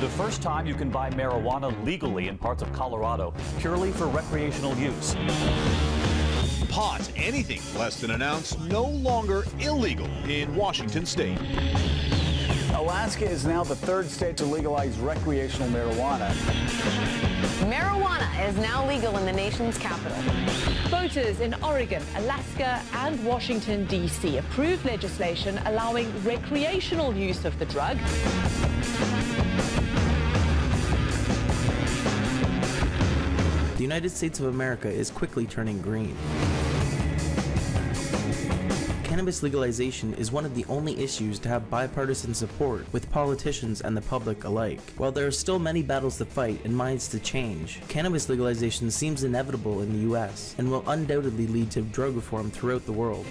the first time you can buy marijuana legally in parts of Colorado, purely for recreational use. Pot, anything less than an ounce, no longer illegal in Washington state. Alaska is now the third state to legalize recreational marijuana. Marijuana is now legal in the nation's capital. Voters in Oregon, Alaska, and Washington, D.C. approved legislation allowing recreational use of the drug. The United States of America is quickly turning green. Cannabis legalization is one of the only issues to have bipartisan support with politicians and the public alike. While there are still many battles to fight and minds to change, cannabis legalization seems inevitable in the U.S. and will undoubtedly lead to drug reform throughout the world.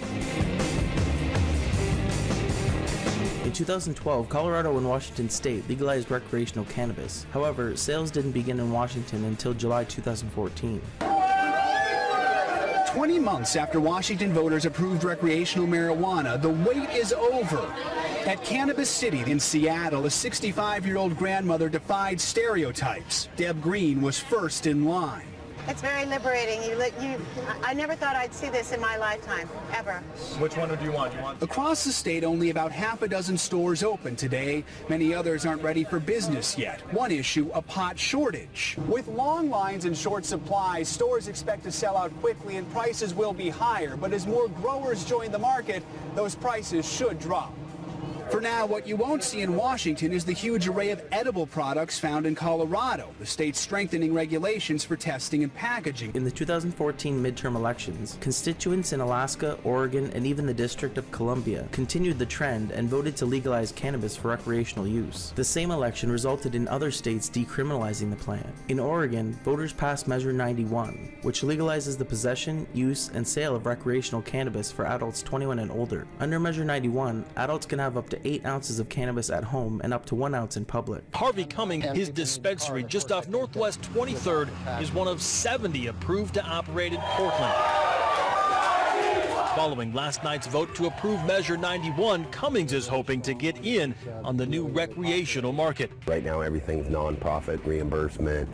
In 2012, Colorado and Washington state legalized recreational cannabis. However, sales didn't begin in Washington until July 2014. 20 months after Washington voters approved recreational marijuana, the wait is over. At Cannabis City in Seattle, a 65-year-old grandmother defied stereotypes. Deb Green was first in line. It's very liberating. I never thought I'd see this in my lifetime, ever. Which one do you want? Across the state, only about half a dozen stores open today. Many others aren't ready for business yet. One issue, a pot shortage. With long lines and short supplies, stores expect to sell out quickly and prices will be higher. But as more growers join the market, those prices should drop. For now, what you won't see in Washington is the huge array of edible products found in Colorado, the state's strengthening regulations for testing and packaging. In the 2014 midterm elections, constituents in Alaska, Oregon, and even the District of Columbia continued the trend and voted to legalize cannabis for recreational use. The same election resulted in other states decriminalizing the plant. In Oregon, voters passed Measure 91, which legalizes the possession, use, and sale of recreational cannabis for adults 21 and older. Under Measure 91, adults can have up to 8 ounces of cannabis at home and up to 1 ounce in public. Harvey Cummings, his dispensary just off Northwest 23rd, is one of 70 approved to operate in Portland. Following last night's vote to approve Measure 91, Cummings is hoping to get in on the new recreational market. Right now everything's nonprofit, reimbursement,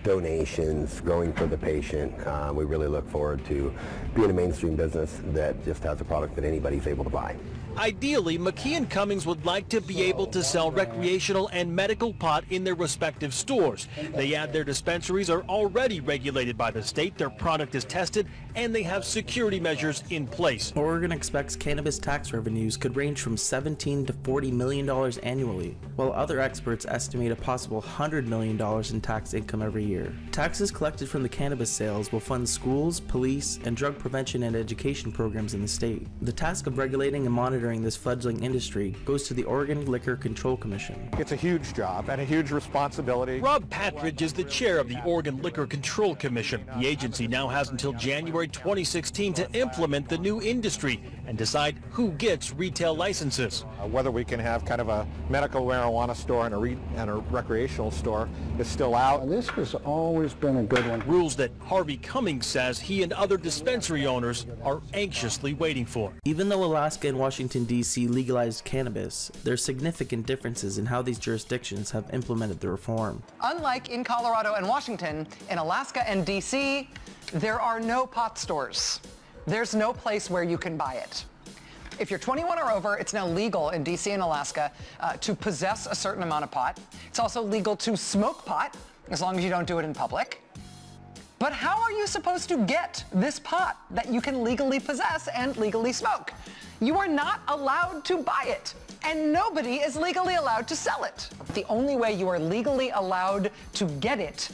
donations, growing for the patient. We really look forward to being a mainstream business that just has a product that anybody's able to buy. Ideally, McKee and Cummings would like to be able to sell recreational and medical pot in their respective stores. They add their dispensaries are already regulated by the state, their product is tested, and they have security measures in place. Oregon expects cannabis tax revenues could range from $17 to $40 million annually, while other experts estimate a possible $100 million in tax income every year. Taxes collected from the cannabis sales will fund schools, police, and drug prevention and education programs in the state. The task of regulating and monitoring this fledgling industry goes to the Oregon Liquor Control Commission. It's a huge job and a huge responsibility. Rob Patridge is the chair of the Oregon Liquor Control Commission. The agency now has until January 2016 to implement the new industry and decide who gets retail licenses. Whether we can have kind of a medical marijuana store and a recreational store is still out. This has always been a good one. Rules that Harvey Cummings says he and other dispensary owners are anxiously waiting for. Even though Alaska and Washington, D.C. legalized cannabis, there are significant differences in how these jurisdictions have implemented the reform. Unlike in Colorado and Washington, in Alaska and D.C., there are no pot stores. There's no place where you can buy it. If you're 21 or over, it's now legal in D.C. and Alaska to possess a certain amount of pot. It's also legal to smoke pot, as long as you don't do it in public. But how are you supposed to get this pot that you can legally possess and legally smoke? You are not allowed to buy it, and nobody is legally allowed to sell it. The only way you are legally allowed to get it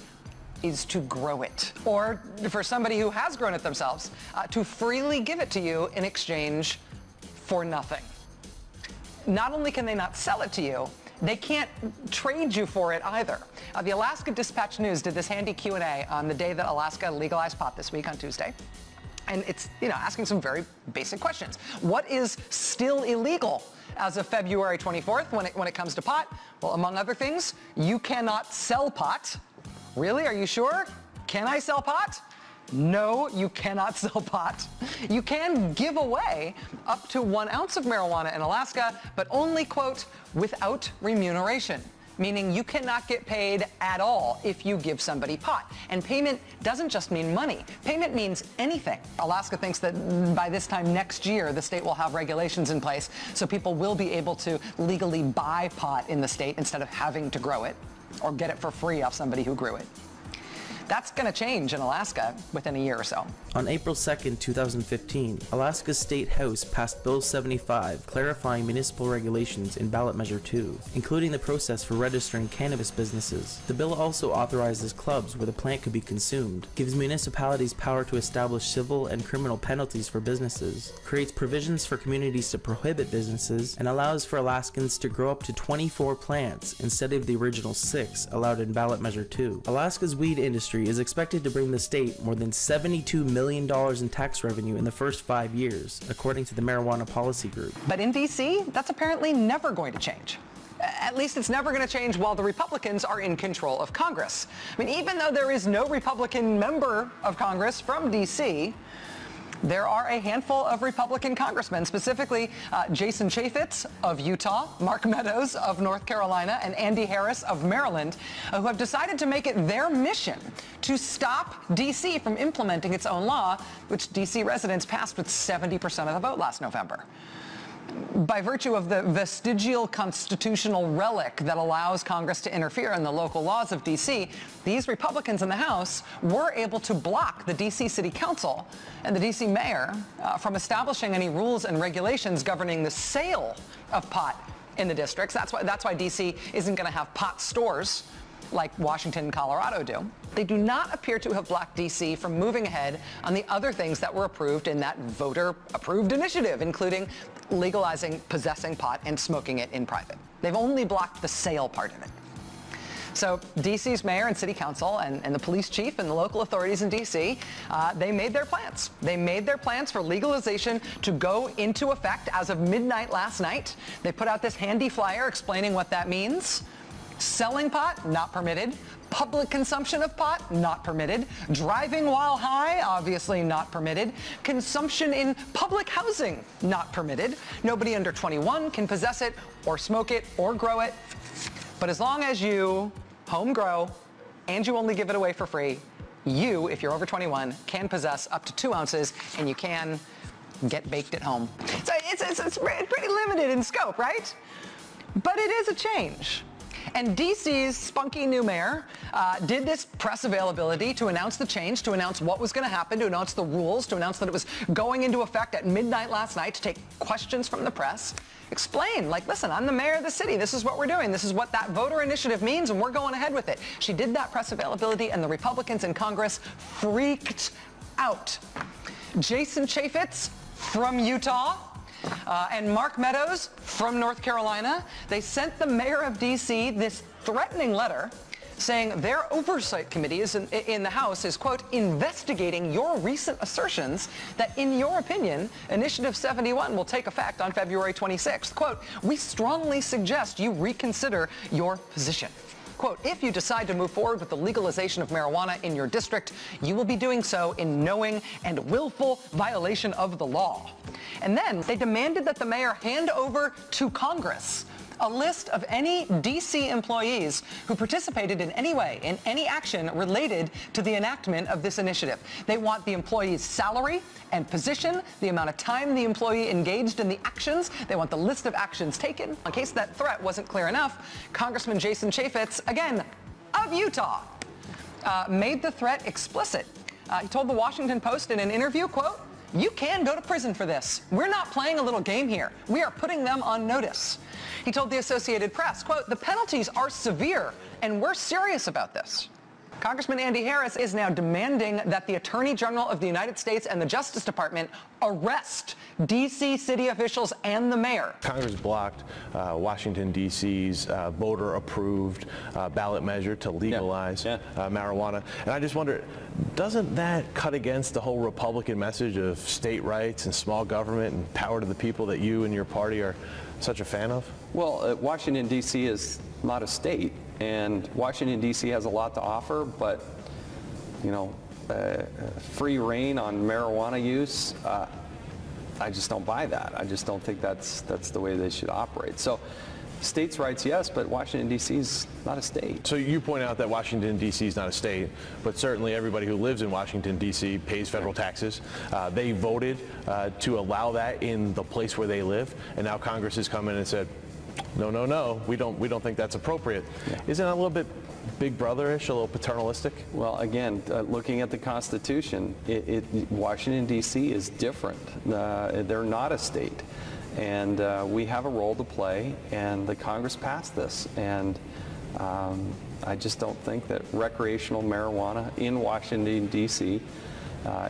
is to grow it, or for somebody who has grown it themselves, to freely give it to you in exchange for nothing. Not only can they not sell it to you, they can't trade you for it either. The Alaska Dispatch News did this handy Q&A on the day that Alaska legalized pot this week on Tuesday. And it's, asking some very basic questions. What is still illegal as of February 24th when it comes to pot? Well, among other things, you cannot sell pot. Really? Are you sure? Can I sell pot? No, you cannot sell pot. You can give away up to 1 ounce of marijuana in Alaska, but only, quote, without remuneration. meaning you cannot get paid at all if you give somebody pot. And payment doesn't just mean money. Payment means anything. Alaska thinks that by this time next year, the state will have regulations in place so people will be able to legally buy pot in the state instead of having to grow it or get it for free off somebody who grew it. That's going to change in Alaska within a year or so. On April 2nd, 2015, Alaska's State House passed Bill 75, clarifying municipal regulations in Ballot Measure 2, including the process for registering cannabis businesses. The bill also authorizes clubs where the plant could be consumed, gives municipalities power to establish civil and criminal penalties for businesses, creates provisions for communities to prohibit businesses, and allows for Alaskans to grow up to 24 plants instead of the original 6 allowed in Ballot Measure 2. Alaska's weed industry is expected to bring the state more than $72 million in tax revenue in the first 5 years, according to the Marijuana Policy Group. But in D.C., that's apparently never going to change. At least it's never going to change while the Republicans are in control of Congress. I mean, even though there is no Republican member of Congress from D.C., there are a handful of Republican congressmen, specifically Jason Chaffetz of Utah, Mark Meadows of North Carolina, and Andy Harris of Maryland, who have decided to make it their mission to stop D.C. from implementing its own law, which D.C. residents passed with 70% of the vote last November. By virtue of the vestigial constitutional relic that allows Congress to interfere in the local laws of D.C., these Republicans in the House were able to block the D.C. City Council and the D.C. Mayor from establishing any rules and regulations governing the sale of pot in the districts. That's why D.C. isn't going to have pot stores like Washington and Colorado do. They do not appear to have blocked D.C. from moving ahead on the other things that were approved in that voter-approved initiative, including legalizing possessing pot and smoking it in private. They've only blocked the sale part of it. So D.C.'s mayor and city council and the police chief and the local authorities in D.C., they made their plans. They made their plans for legalization to go into effect as of midnight last night. They put out this handy flyer explaining what that means. Selling pot, not permitted. Public consumption of pot, not permitted. Driving while high, obviously not permitted. Consumption in public housing, not permitted. Nobody under 21 can possess it or smoke it or grow it. But as long as you home grow and you only give it away for free, you, if you're over 21, can possess up to 2 ounces and you can get baked at home. So it's pretty limited in scope, right? But it is a change. And D.C.'s spunky new mayor did this press availability to announce the change, to announce what was going to happen, to announce the rules, to announce that it was going into effect at midnight last night, to take questions from the press. Explain, like, listen, I'm the mayor of the city. This is what we're doing. This is what that voter initiative means, and we're going ahead with it. She did that press availability, and the Republicans in Congress freaked out. Jason Chaffetz from Utah, and Mark Meadows from North Carolina, they sent the mayor of D.C. this threatening letter saying their oversight committee in the House is, quote, investigating your recent assertions that, in your opinion, Initiative 71 will take effect on February 26th. Quote, we strongly suggest you reconsider your position. Quote, if you decide to move forward with the legalization of marijuana in your district, you will be doing so in knowing and willful violation of the law. And then they demanded that the mayor hand over to Congress a list of any D.C. employees who participated in any way in any action related to the enactment of this initiative. They want the employee's salary and position, the amount of time the employee engaged in the actions. They want the list of actions taken. In case that threat wasn't clear enough, Congressman Jason Chaffetz, again, of Utah, made the threat explicit. He told the Washington Post in an interview, quote, you can go to prison for this. We're not playing a little game here. We are putting them on notice. He told the Associated Press, quote, the penalties are severe, and we're serious about this. Congressman Andy Harris is now demanding that the Attorney General of the United States and the Justice Department arrest D.C. city officials and the mayor. Congress blocked Washington, D.C.'s voter-approved ballot measure to legalize marijuana. And I just wonder, doesn't that cut against the whole Republican message of state rights and small government and power to the people that you and your party are such a fan of? Well, Washington, D.C. is not a state, and Washington, D.C. has a lot to offer, but, you know, free reign on marijuana use, I just don't buy that. I just don't think that's the way they should operate. So states' rights, yes, but Washington, D.C. is not a state. So you point out that Washington, D.C. is not a state, but certainly everybody who lives in Washington, D.C. pays federal taxes. They voted to allow that in the place where they live, and now Congress has come in and said, no, no, no, we don't think that's appropriate. Yeah. Isn't that a little bit Big Brother-ish, a little paternalistic? Well, again, looking at the Constitution, Washington, D.C. is different. They're not a state. And we have a role to play, and the Congress passed this. And I just don't think that recreational marijuana in Washington, D.C.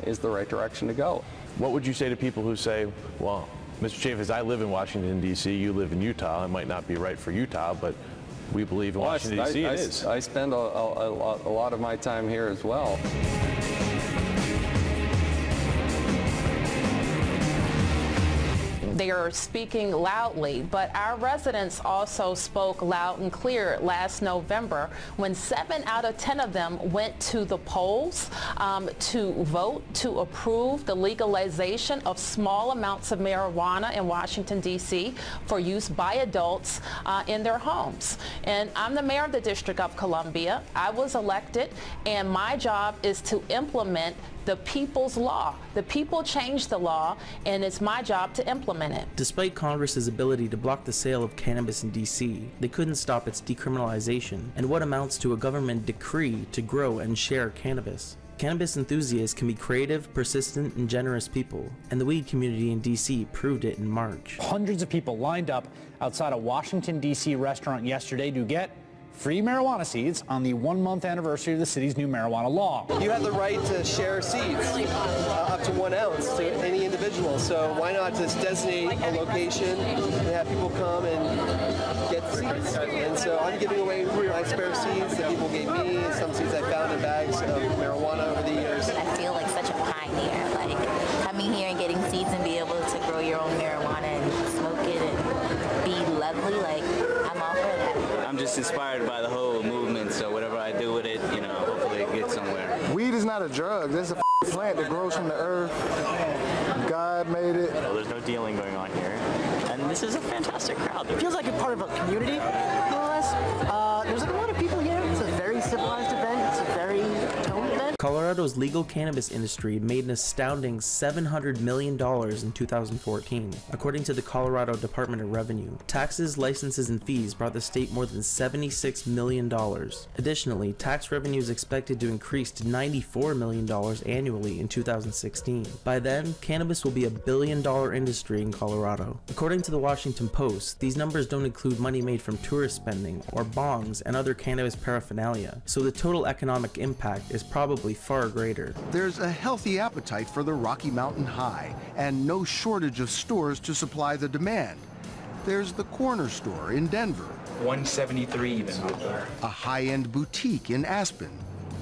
Is the right direction to go. What would you say to people who say, well, Mr. Chaffetz, I live in Washington, D.C., you live in Utah. It might not be right for Utah, but we believe in Washington, D.C. it is. I spend a lot of my time here as well. They are speaking loudly, but our residents also spoke loud and clear last November when 7 out of 10 of them went to the polls to vote to approve the legalization of small amounts of marijuana in Washington, D.C. for use by adults in their homes. And I'm the mayor of the District of Columbia. I was elected, and my job is to implement the people's law. The people changed the law, and it's my job to implement it. Despite Congress's ability to block the sale of cannabis in D.C., they couldn't stop its decriminalization and what amounts to a government decree to grow and share cannabis. Cannabis enthusiasts can be creative, persistent, and generous people, and the weed community in D.C. proved it in March. Hundreds of people lined up outside a Washington, D.C. restaurant yesterday to get free marijuana seeds on the 1-month anniversary of the city's new marijuana law. You have the right to share seeds up to 1 ounce to any individual, so why not just designate a location and have people come and get seeds? And so I'm giving away my spare seeds that people gave me, and some seeds I found in bags of marijuana over the years. I feel like such a pioneer, like coming here and getting seeds and be able to grow your own marijuana and smoke it and be lovely, like I'm all for that. I'm just inspired by the whole movement, so whatever I do with it, you know, hopefully it gets somewhere. Weed is not a drug. There's a plant that grows from the earth. God made it. So there's no dealing going on here. And this is a fantastic crowd. It feels like a part of a community, more or less. There's like a lot of people here. It's a very civilized event. It's a very toned event. Colorado's legal cannabis industry made an astounding $700 million in 2014, according to the Colorado Department of Revenue. Taxes, licenses, and fees brought the state more than $76 million. Additionally, tax revenue is expected to increase to $94 million annually in 2016. By then, cannabis will be a billion-dollar industry in Colorado. According to the Washington Post, these numbers don't include money made from tourist spending or bongs and other cannabis paraphernalia, so the total economic impact is probably far greater. There's a healthy appetite for the Rocky Mountain High and no shortage of stores to supply the demand. There's the Corner Store in Denver. 173 even out there. A high-end boutique in Aspen,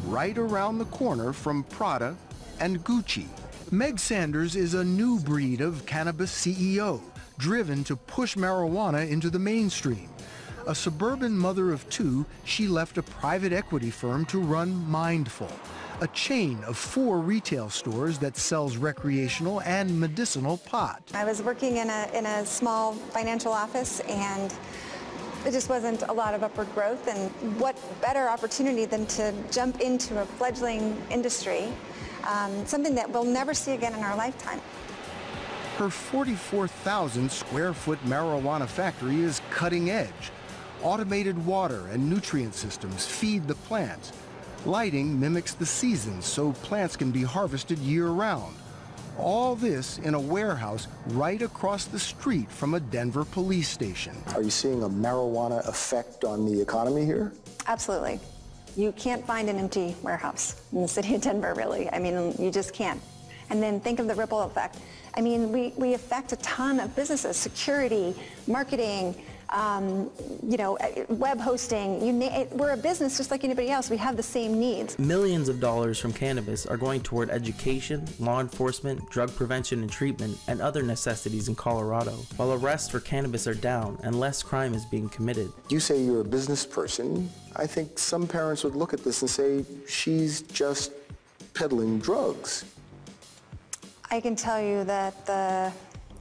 right around the corner from Prada and Gucci. Meg Sanders is a new breed of cannabis CEO, driven to push marijuana into the mainstream. A suburban mother of 2, she left a private equity firm to run Mindful, a chain of 4 retail stores that sells recreational and medicinal pot. I was working in a small financial office, and there just wasn't a lot of upward growth, and what better opportunity than to jump into a fledgling industry, something that we'll never see again in our lifetime. Her 44,000 square foot marijuana factory is cutting edge. Automated water and nutrient systems feed the plants. Lighting mimics the seasons so plants can be harvested year-round. All this in a warehouse right across the street from a Denver police station. Are you seeing a marijuana effect on the economy here? Absolutely. You can't find an empty warehouse in the city of Denver, really. I mean, you just can't. And then think of the ripple effect. I mean, we affect a ton of businesses, security, marketing, you know, web hosting. We're a business just like anybody else. We have the same needs. Millions of dollars from cannabis are going toward education, law enforcement, drug prevention and treatment, and other necessities in Colorado, while arrests for cannabis are down and less crime is being committed. You say you're a business person. I think some parents would look at this and say, she's just peddling drugs. I can tell you that the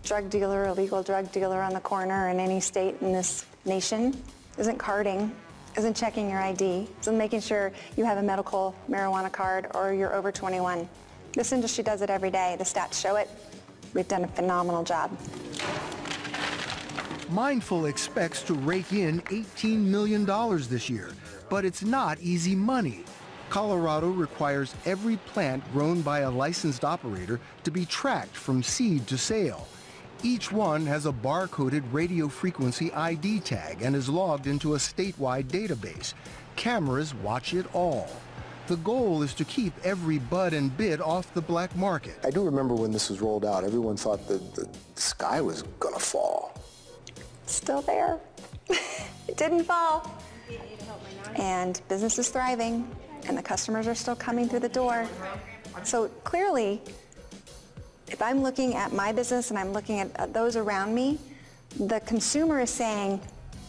drug dealer, illegal drug dealer on the corner in any state in this nation isn't carding, isn't checking your ID, isn't making sure you have a medical marijuana card or you're over 21. This industry does it every day. The stats show it. We've done a phenomenal job. Mindful expects to rake in $18 million this year, but it's not easy money. Colorado requires every plant grown by a licensed operator to be tracked from seed to sale. Each one has a bar-coded radio frequency ID tag and is logged into a statewide database. Cameras watch it all. The goal is to keep every bud and bit off the black market. I do remember when this was rolled out, everyone thought that the sky was gonna fall. Still there. It didn't fall. And business is thriving, and the customers are still coming through the door. So clearly, if I'm looking at my business and I'm looking at those around me, the consumer is saying,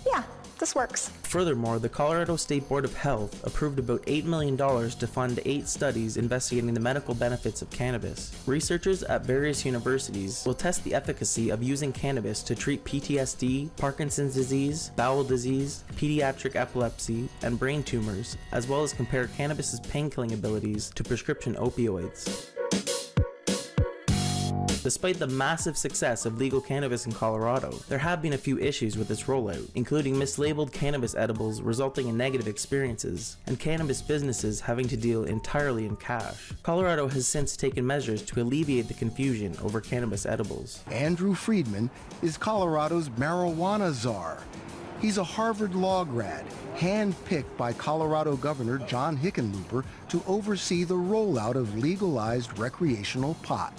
yeah, this works. Furthermore, the Colorado State Board of Health approved about $8 million to fund 8 studies investigating the medical benefits of cannabis. Researchers at various universities will test the efficacy of using cannabis to treat PTSD, Parkinson's disease, bowel disease, pediatric epilepsy, and brain tumors, as well as compare cannabis's pain-killing abilities to prescription opioids. Despite the massive success of legal cannabis in Colorado, there have been a few issues with its rollout, including mislabeled cannabis edibles resulting in negative experiences, and cannabis businesses having to deal entirely in cash. Colorado has since taken measures to alleviate the confusion over cannabis edibles. Andrew Friedman is Colorado's marijuana czar. He's a Harvard law grad, handpicked by Colorado Governor John Hickenlooper to oversee the rollout of legalized recreational pot.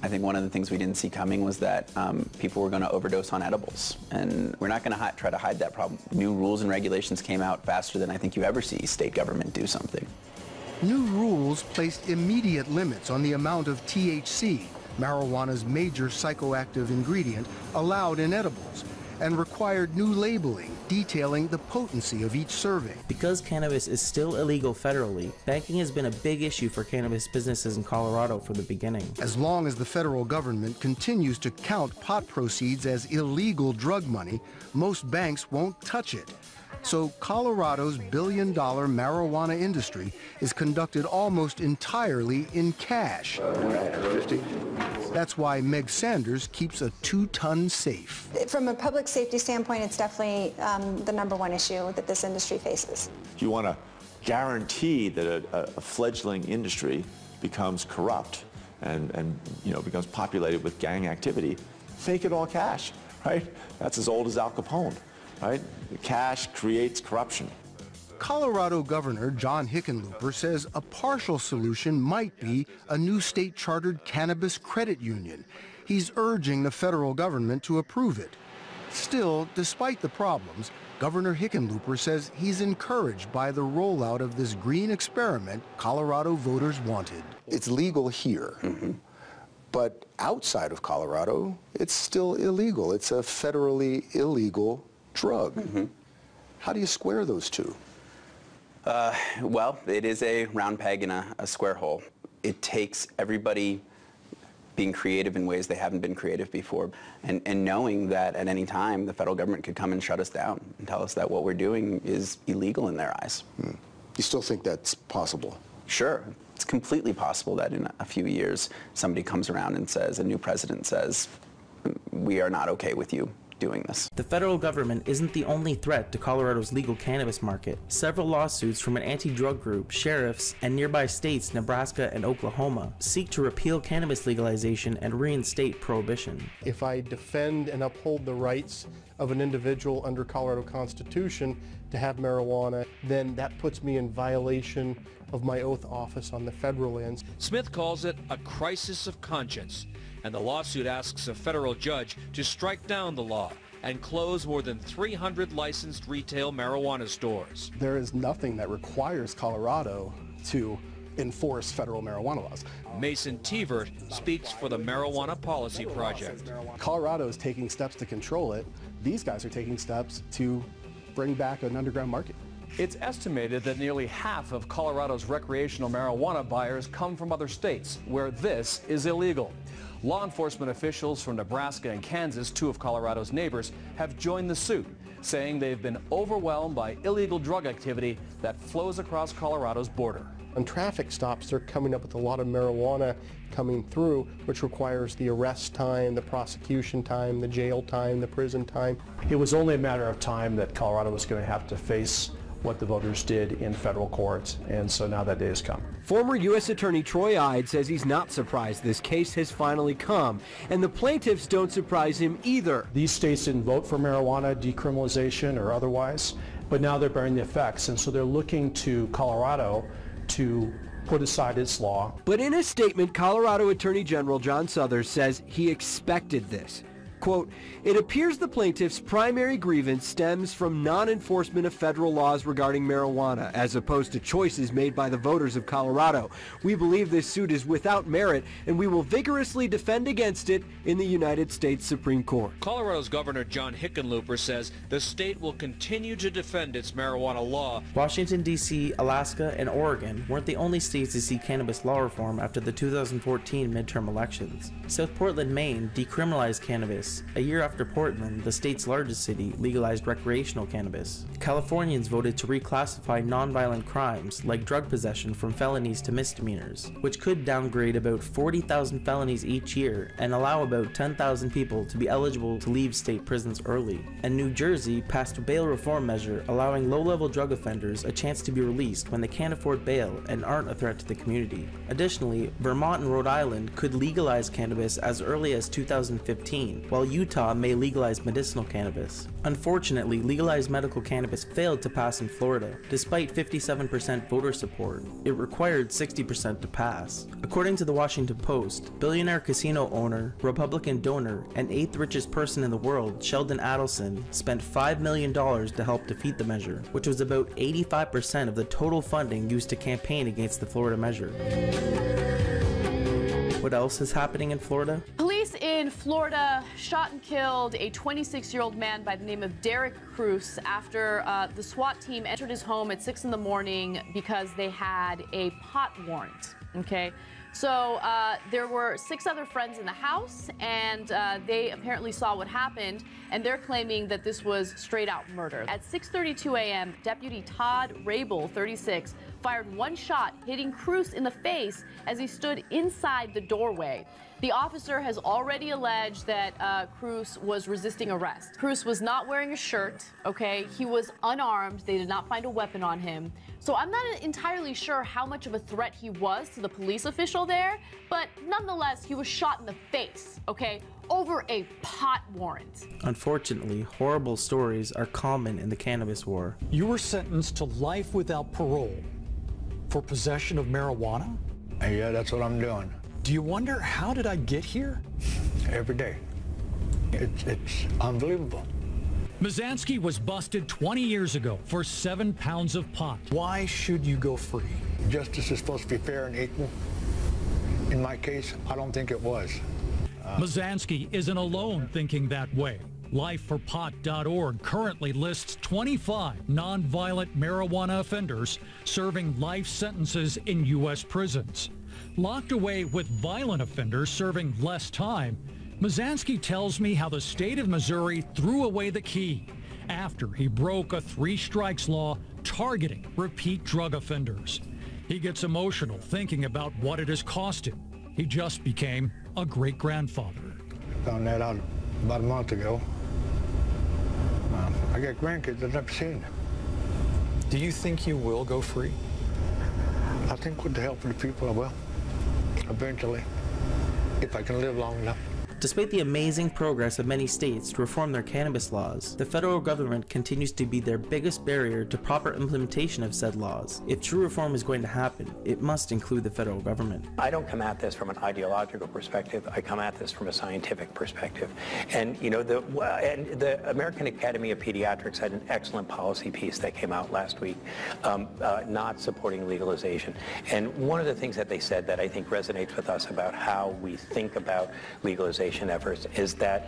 I think one of the things we didn't see coming was that people were going to overdose on edibles, and we're not going to try to hide that problem. New rules and regulations came out faster than I think you ever see state government do something. New rules placed immediate limits on the amount of THC, marijuana's major psychoactive ingredient, allowed in edibles, and required new labeling detailing the potency of each serving. Because cannabis is still illegal federally, banking has been a big issue for cannabis businesses in Colorado from the beginning. As long as the federal government continues to count pot proceeds as illegal drug money, most banks won't touch it. So Colorado's billion-dollar marijuana industry is conducted almost entirely in cash. That's why Meg Sanders keeps a 2-ton safe. From a public safety standpoint, it's definitely the #1 issue that this industry faces. You want to guarantee that a fledgling industry becomes corrupt and becomes populated with gang activity. Fake it all cash, right? That's as old as Al Capone, right? Cash creates corruption. Colorado Governor John Hickenlooper says a partial solution might be a new state-chartered cannabis credit union. He's urging the federal government to approve it. Still, despite the problems, Governor Hickenlooper says he's encouraged by the rollout of this green experiment Colorado voters wanted. It's legal here, but outside of Colorado, it's still illegal. It's a federally illegal drug. How do you square those two? Well, it is a round peg in a square hole. It takes everybody being creative in ways they haven't been creative before, and knowing that at any time the federal government could come and shut us down and tell us that what we're doing is illegal in their eyes. You still think that's possible? Sure. It's completely possible that in a few years somebody comes around and says, a new president says, we are not okay with you doing this. The federal government isn't the only threat to Colorado's legal cannabis market. Several lawsuits from an anti-drug group, sheriffs, and nearby states Nebraska and Oklahoma seek to repeal cannabis legalization and reinstate prohibition. If I defend and uphold the rights of an individual under Colorado Constitution to have marijuana, then that puts me in violation of my oath office on the federal end. Smith calls it a crisis of conscience, and the lawsuit asks a federal judge to strike down the law and close more than 300 licensed retail marijuana stores. There is nothing that requires Colorado to enforce federal marijuana laws. Mason Tevert speaks for the Marijuana Policy Project. Colorado is taking steps to control it. These guys are taking steps to bring back an underground market. It's estimated that nearly half of Colorado's recreational marijuana buyers come from other states where this is illegal. Law enforcement officials from Nebraska and Kansas, two of Colorado's neighbors, have joined the suit. saying they've been overwhelmed by illegal drug activity that flows across Colorado's border. On traffic stops, they're coming up with a lot of marijuana coming through, which requires the arrest time, the prosecution time, the jail time, the prison time. It was only a matter of time that Colorado was going to have to face what the voters did in federal courts, and so now that day has come. Former U.S. Attorney Troy Ide says he's not surprised this case has finally come, and the plaintiffs don't surprise him either. These states didn't vote for marijuana decriminalization or otherwise, but now they're bearing the effects, and so they're looking to Colorado to put aside its law. But in a statement, Colorado Attorney General John Suthers says he expected this. Quote, it appears the plaintiff's primary grievance stems from non-enforcement of federal laws regarding marijuana, as opposed to choices made by the voters of Colorado. We believe this suit is without merit, and we will vigorously defend against it in the United States Supreme Court. Colorado's Governor John Hickenlooper says the state will continue to defend its marijuana law. Washington, D.C., Alaska, and Oregon weren't the only states to see cannabis law reform after the 2014 midterm elections. South Portland, Maine decriminalized cannabis. A year after Portland, the state's largest city, legalized recreational cannabis. Californians voted to reclassify nonviolent crimes like drug possession from felonies to misdemeanors, which could downgrade about 40,000 felonies each year and allow about 10,000 people to be eligible to leave state prisons early. And New Jersey passed a bail reform measure allowing low-level drug offenders a chance to be released when they can't afford bail and aren't a threat to the community. Additionally, Vermont and Rhode Island could legalize cannabis as early as 2015, while Utah may legalize medicinal cannabis. Unfortunately, legalized medical cannabis failed to pass in Florida, despite 57% voter support. It required 60% to pass. According to the Washington Post, billionaire casino owner, Republican donor, and 8th richest person in the world, Sheldon Adelson, spent $5 million to help defeat the measure, which was about 85% of the total funding used to campaign against the Florida measure. What else is happening in Florida? Police in Florida shot and killed a 26-year-old man by the name of Derek Cruz after the SWAT team entered his home at 6 in the morning because they had a pot warrant. Okay, so there were 6 other friends in the house, and they apparently saw what happened, and they're claiming that this was straight out murder. At 6:32 a.m., Deputy Todd Rabel, 36, fired one shot, hitting Cruz in the face as he stood inside the doorway. The officer has already alleged that Cruz was resisting arrest. Cruz was not wearing a shirt, okay? He was unarmed. They did not find a weapon on him. So I'm not entirely sure how much of a threat he was to the police official there, but nonetheless, he was shot in the face, okay, over a pot warrant. Unfortunately, horrible stories are common in the cannabis war. You were sentenced to life without parole for possession of marijuana? Yeah, that's what I'm doing. Do you wonder, how did I get here? Every day. It's unbelievable. Mazansky was busted 20 years ago for 7 pounds of pot. Why should you go free? Justice is supposed to be fair and equal. In my case, I don't think it was. Mazansky isn't alone thinking that way. LifeForPot.org currently lists 25 nonviolent marijuana offenders serving life sentences in U.S. prisons. Locked away with violent offenders serving less time, Mazansky tells me how the state of Missouri threw away the key after he broke a 3 strikes law targeting repeat drug offenders. He gets emotional thinking about what it has cost him. He just became a great-grandfather. Found that out about a month ago. I got grandkids I've never seen. Do you think you will go free? I think with the help of the people I will, eventually, if I can live long enough. Despite the amazing progress of many states to reform their cannabis laws, the federal government continues to be their biggest barrier to proper implementation of said laws. If true reform is going to happen, it must include the federal government. I don't come at this from an ideological perspective. I come at this from a scientific perspective. And you know, the American Academy of Pediatrics had an excellent policy piece that came out last week, not supporting legalization. And one of the things that they said that I think resonates with us about how we think about legalization efforts is that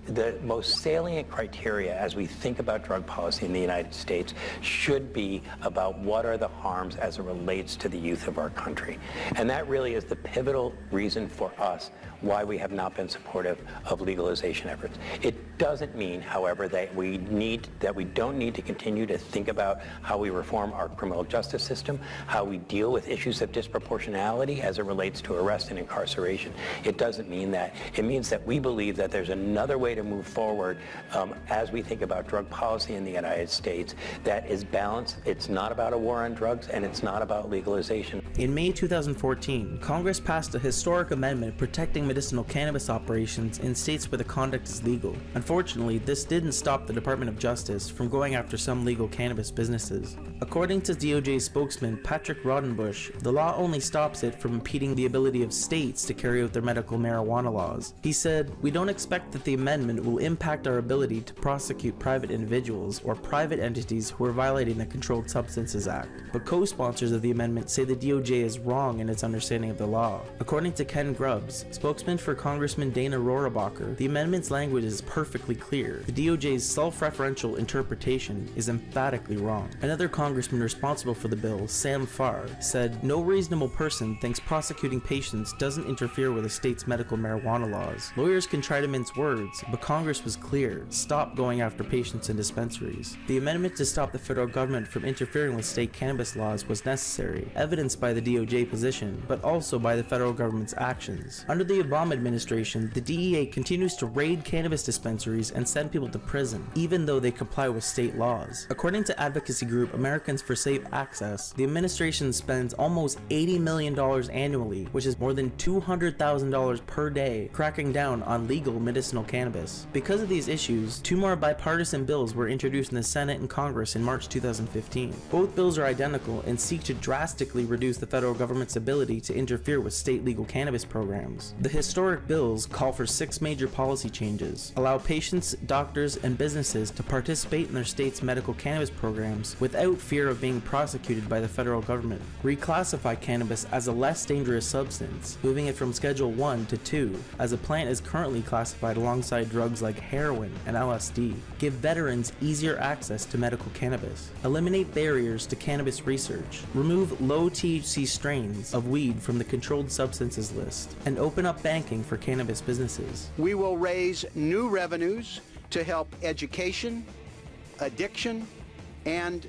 the most salient criteria as we think about drug policy in the United States should be about what are the harms as it relates to the youth of our country. And that really is the pivotal reason for us why we have not been supportive of legalization efforts. It doesn't mean, however, that we don't need to continue to think about how we reform our criminal justice system, how we deal with issues of disproportionality as it relates to arrest and incarceration. It doesn't mean that. It means that we believe that there's another way to move forward as we think about drug policy in the United States that is balanced. It's not about a war on drugs, and it's not about legalization. In May 2014, Congress passed a historic amendment protecting medicinal cannabis operations in states where the conduct is legal. Unfortunately, this didn't stop the Department of Justice from going after some legal cannabis businesses. According to DOJ spokesman Patrick Rodenbush, the law only stops it from impeding the ability of states to carry out their medical marijuana laws. He said, "We don't expect that the amendment will impact our ability to prosecute private individuals or private entities who are violating the Controlled Substances Act, but co-sponsors of the amendment say the DOJ is wrong in its understanding of the law." According to Ken Grubbs, spokesman for Congressman Dana Rohrabacher, the amendment's language is perfectly clear. The DOJ's self-referential interpretation is emphatically wrong. Another congressman responsible for the bill, Sam Farr, said, "No reasonable person thinks prosecuting patients doesn't interfere with a state's medical marijuana laws. Lawyers can try to mince words, but Congress was clear. Stop going after patients in dispensaries." The amendment to stop the federal government from interfering with state cannabis laws was necessary, evidenced by the DOJ position, but also by the federal government's actions. Under the Obama administration, the DEA continues to raid cannabis dispensaries and send people to prison, even though they comply with state laws. According to advocacy group Americans for Safe Access, the administration spends almost $80 million annually, which is more than $200,000 per day, cracking down on legal medicinal cannabis. Because of these issues, two more bipartisan bills were introduced in the Senate and Congress in March 2015. Both bills are identical and seek to drastically reduce the federal government's ability to interfere with state legal cannabis programs. The historic bills call for 6 major policy changes: allow patients, doctors, and businesses to participate in their state's medical cannabis programs without fear of being prosecuted by the federal government; reclassify cannabis as a less dangerous substance, moving it from Schedule 1 to 2, as a plant is currently classified alongside drugs like heroin and LSD; give veterans easier access to medical cannabis; eliminate barriers to cannabis research; remove low THC strains of weed from the Controlled Substances List; and open up banking for cannabis businesses. We will raise new revenues to help education, addiction, and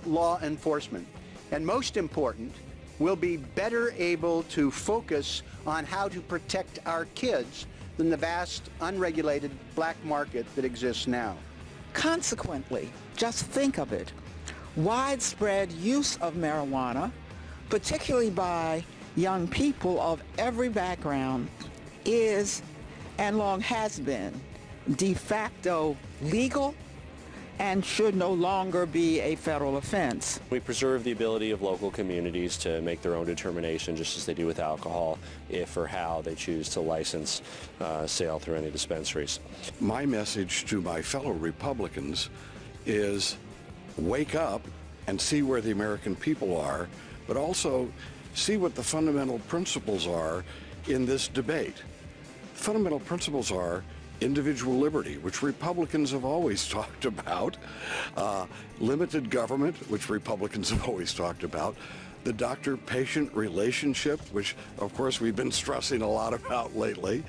law enforcement. And most important, we'll be better able to focus on how to protect our kids than the vast unregulated black market that exists now. Consequently, just think of it, widespread use of marijuana, particularly by young people of every background, is and long has been de facto legal and should no longer be a federal offense. We preserve the ability of local communities to make their own determination, just as they do with alcohol, if or how they choose to license sale through any dispensaries. My message to my fellow Republicans is wake up and see where the American people are, but also see what the fundamental principles are in this debate. Fundamental principles are individual liberty, which Republicans have always talked about, limited government, which Republicans have always talked about, the doctor-patient relationship, which of course we've been stressing a lot about lately,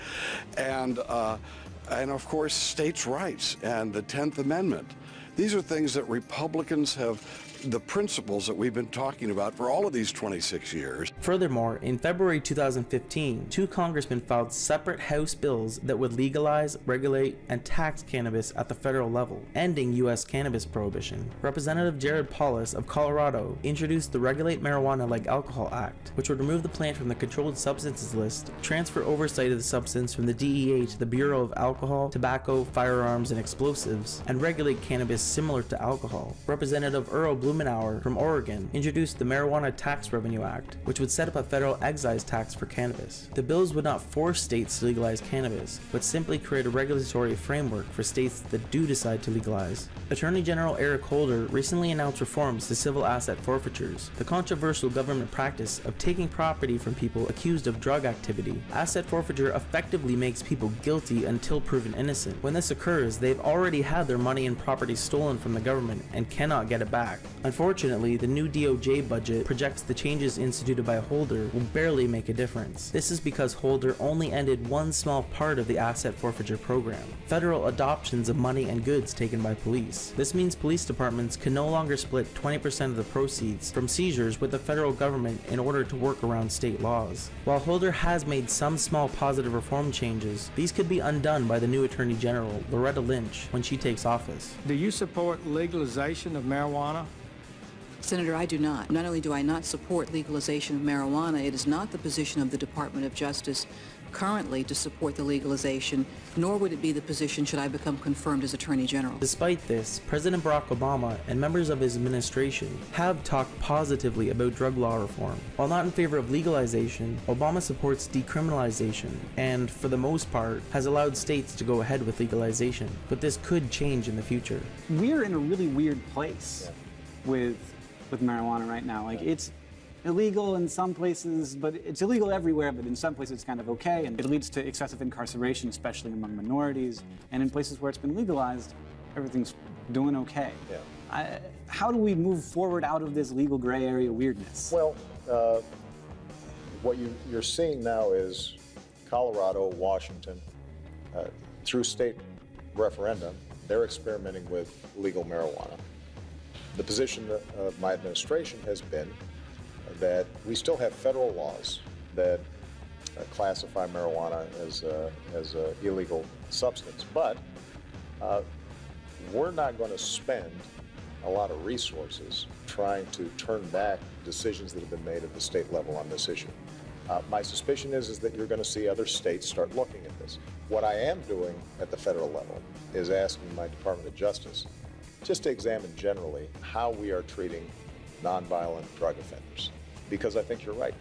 and of course states' rights and the 10th Amendment. These are things that Republicans have, the principles that we've been talking about for all of these 26 years. Furthermore, in February 2015, 2 congressmen filed separate House bills that would legalize, regulate, and tax cannabis at the federal level, ending U.S. cannabis prohibition. Representative Jared Polis of Colorado introduced the Regulate Marijuana Like Alcohol Act, which would remove the plant from the Controlled Substances List, transfer oversight of the substance from the DEA to the Bureau of Alcohol, Tobacco, Firearms, and Explosives, and regulate cannabis practice similar to alcohol. Representative Earl Blumenauer from Oregon introduced the Marijuana Tax Revenue Act, which would set up a federal excise tax for cannabis. The bills would not force states to legalize cannabis, but simply create a regulatory framework for states that do decide to legalize. Attorney General Eric Holder recently announced reforms to civil asset forfeitures, the controversial government practice of taking property from people accused of drug activity. Asset forfeiture effectively makes people guilty until proven innocent. When this occurs, they've already had their money and property stolen from the government and cannot get it back. Unfortunately, the new DOJ budget projects the changes instituted by Holder will barely make a difference. This is because Holder only ended one small part of the asset forfeiture program: federal adoptions of money and goods taken by police. This means police departments can no longer split 20% of the proceeds from seizures with the federal government in order to work around state laws. While Holder has made some small positive reform changes, these could be undone by the new Attorney General, Loretta Lynch, when she takes office. Do you support legalization of marijuana? Senator, I do not. Not only do I not support legalization of marijuana, it is not the position of the Department of Justice currently to support the legalization, nor would it be the position should I become confirmed as Attorney General. Despite this, President Barack Obama and members of his administration have talked positively about drug law reform. While not in favor of legalization, Obama supports decriminalization and, for the most part, has allowed states to go ahead with legalization. But this could change in the future. We're in a really weird place with marijuana right now. Like, it's illegal in some places, but it's illegal everywhere, but in some places it's kind of okay, and it leads to excessive incarceration, especially among minorities. And in places where it's been legalized, everything's doing okay. How do we move forward out of this legal gray area weirdness? Well, what you're seeing now is Colorado, Washington, through state referendum, they're experimenting with legal marijuana. The position of my administration has been that we still have federal laws that classify marijuana as an illegal substance, but we're not going to spend a lot of resources trying to turn back decisions that have been made at the state level on this issue. My suspicion is that you're going to see other states start looking at this. What I am doing at the federal level is asking my Department of Justice just to examine generally how we are treating nonviolent drug offenders. Because I think you're right.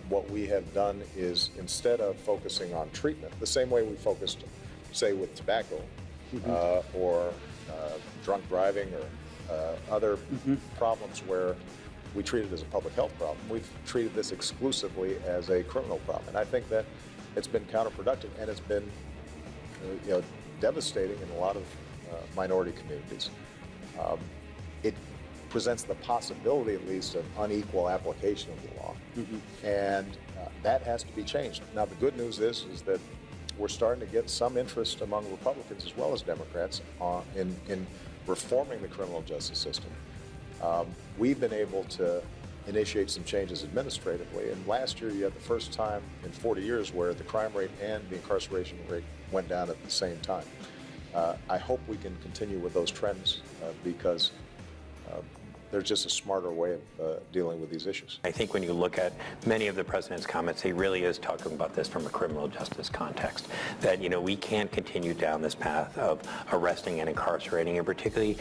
What we have done is, instead of focusing on treatment, the same way we focused, say, with tobacco or drunk driving or other problems where we treat it as a public health problem, we've treated this exclusively as a criminal problem. And I think that it's been counterproductive, and it's been devastating in a lot of minority communities. It presents the possibility, at least, of unequal application of the law, and that has to be changed. Now, the good news is that we're starting to get some interest among Republicans as well as Democrats in reforming the criminal justice system. We've been able to initiate some changes administratively, and last year you had the first time in 40 years where the crime rate and the incarceration rate went down at the same time. I hope we can continue with those trends because there's just a smarter way of dealing with these issues. I think when you look at many of the president's comments, he really is talking about this from a criminal justice context, that, we can't continue down this path of arresting and incarcerating, and particularly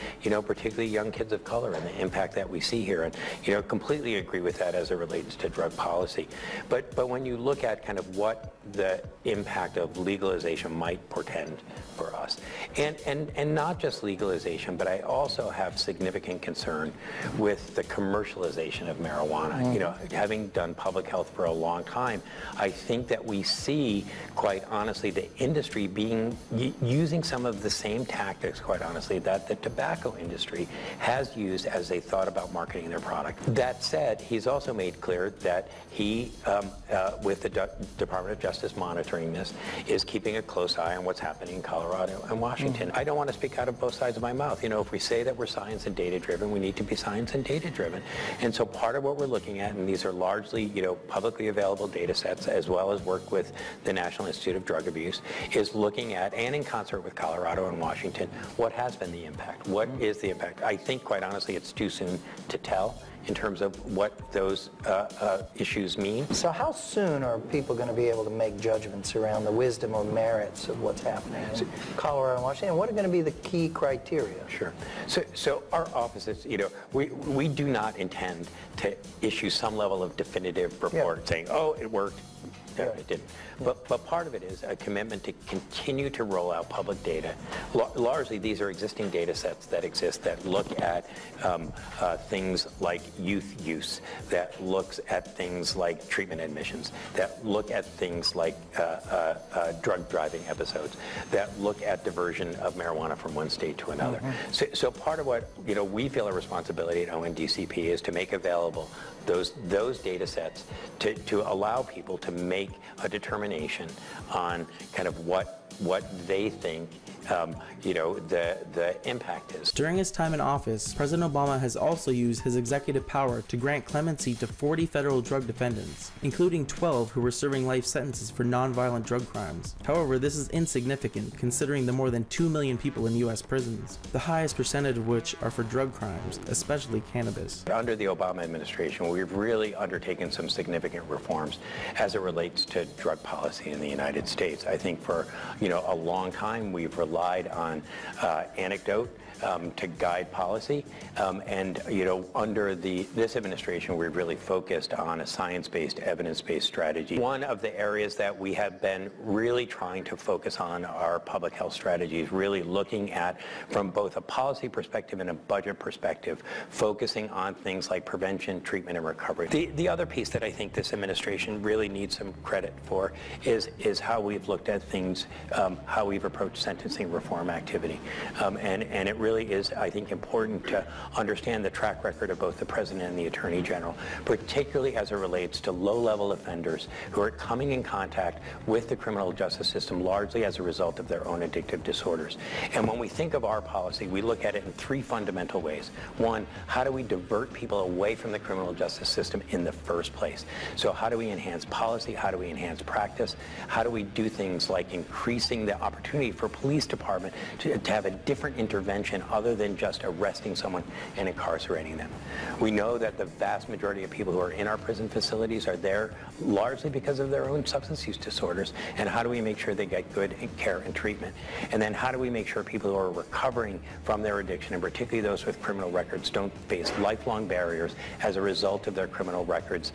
young kids of color and the impact that we see here. And, completely agree with that as it relates to drug policy. But when you look at kind of what the impact of legalization might portend for us, and not just legalization, but I also have significant concern with the commercialization of marijuana. Having done public health for a long time, I think that we see, quite honestly, the industry using some of the same tactics, quite honestly, that the tobacco industry has used as they thought about marketing their product. That said, he's also made clear that he, with the Department of Justice monitoring this, is keeping a close eye on what's happening in Colorado and Washington. I don't want to speak out of both sides of my mouth. If we say that we're science and data driven, we need to be science and data driven. And so part of what we're looking at, and these are largely, publicly available data sets, as well as work with the National Institute of Drug Abuse, is looking at, and in concert with Colorado and Washington, what has been the impact? What is the impact? I think, quite honestly, it's too soon to tell in terms of what those issues mean. So how soon are people going to be able to make judgments around the wisdom or merits of what's happening in Colorado and Washington? And what are going to be the key criteria? Sure. So our offices, we do not intend to issue some level of definitive report saying, oh, it worked. No, it didn't. But part of it is a commitment to continue to roll out public data. Largely, these are existing data sets that exist that look at things like youth use, that looks at things like treatment admissions, that look at things like drug driving episodes, that look at diversion of marijuana from one state to another. So part of what we feel a responsibility at ONDCP is to make available those data sets to allow people to make a determination on kind of what they think the impact is. During his time in office, President Obama has also used his executive power to grant clemency to 40 federal drug defendants, including 12 who were serving life sentences for nonviolent drug crimes. However, this is insignificant considering the more than 2 million people in U.S. prisons, the highest percentage of which are for drug crimes, especially cannabis. Under the Obama administration, we've really undertaken some significant reforms as it relates to drug policy in the United States. I think for a long time we've relied on anecdote to guide policy, and under this administration we've really focused on a science-based, evidence-based strategy. One of the areas that we have been really trying to focus on our public health strategies, really looking at from both a policy perspective and a budget perspective, focusing on things like prevention, treatment, and recovery. The other piece that I think this administration really needs some credit for is how we've looked at things, how we've approached sentencing reform activity, and it really is, I think, important to understand the track record of both the President and the Attorney General, particularly as it relates to low-level offenders who are coming in contact with the criminal justice system largely as a result of their own addictive disorders. And when we think of our policy, we look at it in three fundamental ways. One, how do we divert people away from the criminal justice system in the first place? So how do we enhance policy? How do we enhance practice? How do we do things like increasing the opportunity for police department to have a different intervention other than just arresting someone and incarcerating them? We know that the vast majority of people who are in our prison facilities are there largely because of their own substance use disorders, and how do we make sure they get good care and treatment? And then how do we make sure people who are recovering from their addiction, and particularly those with criminal records, don't face lifelong barriers as a result of their criminal records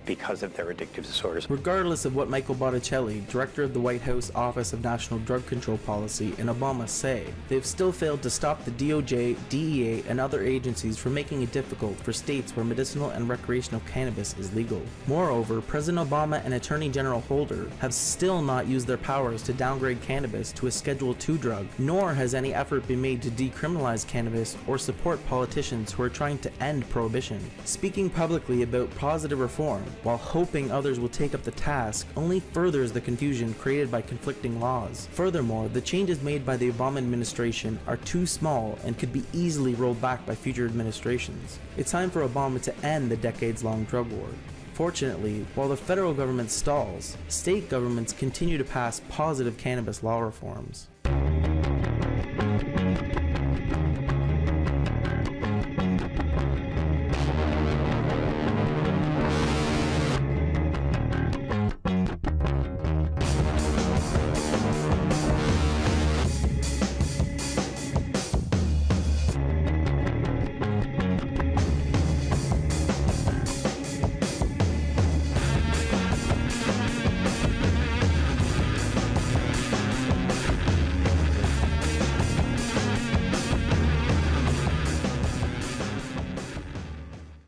because of their addictive disorders? Regardless of what Michael Botticelli, director of the White House Office of National Drug Control Policy, and Obama say, they've still failed to stop the DOJ, DEA, and other agencies from making it difficult for states where medicinal and recreational cannabis is legal. Moreover, President Obama and Attorney General Holder have still not used their powers to downgrade cannabis to a Schedule II drug, nor has any effort been made to decriminalize cannabis or support politicians who are trying to end prohibition. Speaking publicly about positive reform, while hoping others will take up the task, only furthers the confusion created by conflicting laws. Furthermore, the changes made by the Obama administration are too small and could be easily rolled back by future administrations. It's time for Obama to end the decades-long drug war. Fortunately, while the federal government stalls, state governments continue to pass positive cannabis law reforms.